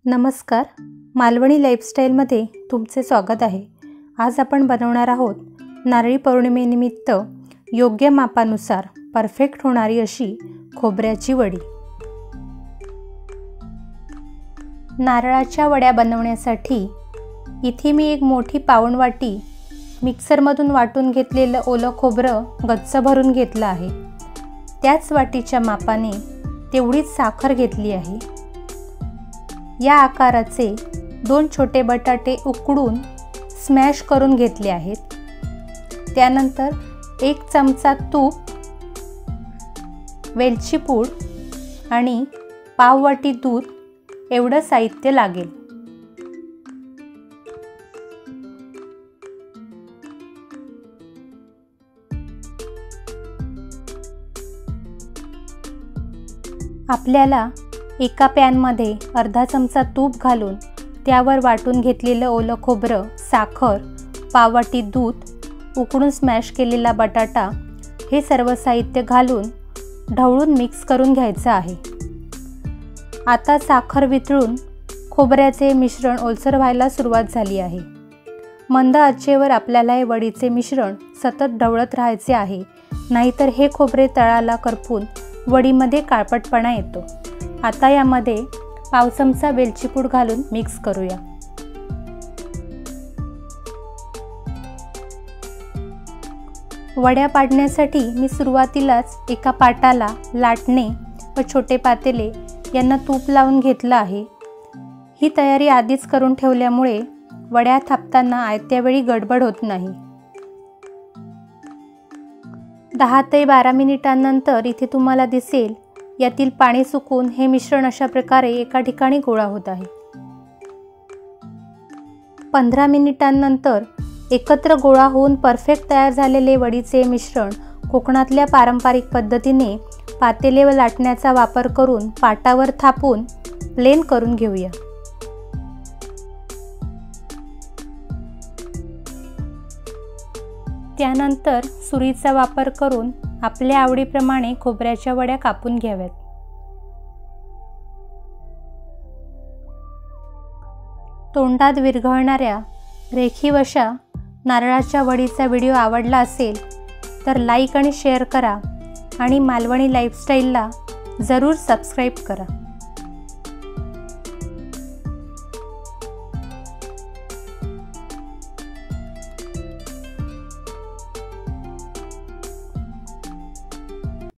नमस्कार, मालवणी लाईफस्टाईलमध्ये तुमचे स्वागत आहे। आज आपण बनवणार आहोत नारळी पौर्णिमेनिमित्त योग्य मापानुसार परफेक्ट होणारी अशी खोबऱ्याची वडी। नारळाच्या वड्या बनवण्यासाठी इथे मी एक मोठी पाऊण वाटी मिक्सरमधून वाटून घेतलेलं ओलं खोबरं गच्च भरून घेतलं आहे। त्याच वाटीच्या मापाने तेवढीच साखर घेतली आहे। या आकाराचे 2 छोटे बटाटे उकडून स्मॅश करून घेतले आहेत। त्यानंतर 1 चमचा तूप, वेलची पूड आणि पाव वाटी दूध एवढं साहित्य लागेल। आपल्याला एका पॅनमध्ये अर्धा चमचा तूप घालून त्यावर वाटून घेतलेलं ओलं खोबरं, साखर, पाव वाटी दूध, उकडून स्मॅश केलेला बटाटा हे सर्व साहित्य घालून ढवळून मिक्स करून घ्यायचं आहे। आता साखर वितळून खोबऱ्याचे मिश्रण ओलसर व्हायला सुरुवात झाली आहे। मंद आचेवर आपल्याला हे वडीचे मिश्रण सतत ढवळत राहायचे आहे, नाहीतर हे खोबरे तळाला करपून वडीमध्ये काळपटपणा येतो। आता यामध्ये पाव चमचा वेलची पूड घालून मिक्स करूया। वड्या पाडण्यासाठी मी सुरुवातीलाच एका पाटाला लाटणे व छोटे पातेले यांना तूप लावून घेतलं आहे। ही तयारी आधीच करून ठेवल्यामुळे वड्या थापताना आयत्या वेळी गडबड होत नाही। 10 ते 12 मिनिटांनंतर इथे तुम्हाला दिसेल यातील पाणी सुकून हे मिश्रण अशा प्रकारे एका ठिकाणी गोळा होत आहे। 15 मिनिटांनंतर एकत्र गोळा होऊन परफेक्ट तयार झालेले वडीचे मिश्रण कोकणातल्या पारंपरिक पद्धतीने पातेले व लाटण्याचा वापर करून पाटावर थापून प्लेन करून घेऊया। त्यानंतर सुरीचा वापर करून आपल्या आवडीप्रमाणे खोबऱ्याच्या वड्या कापून घ्याव्यात। तोंडात विरघळणाऱ्या रेखीव अशा नारळाच्या वडीचा व्हिडिओ आवडला असेल तर लाईक आणि शेअर करा आणि मालवणी लाईफस्टाईलला जरूर सबस्क्राईब करा।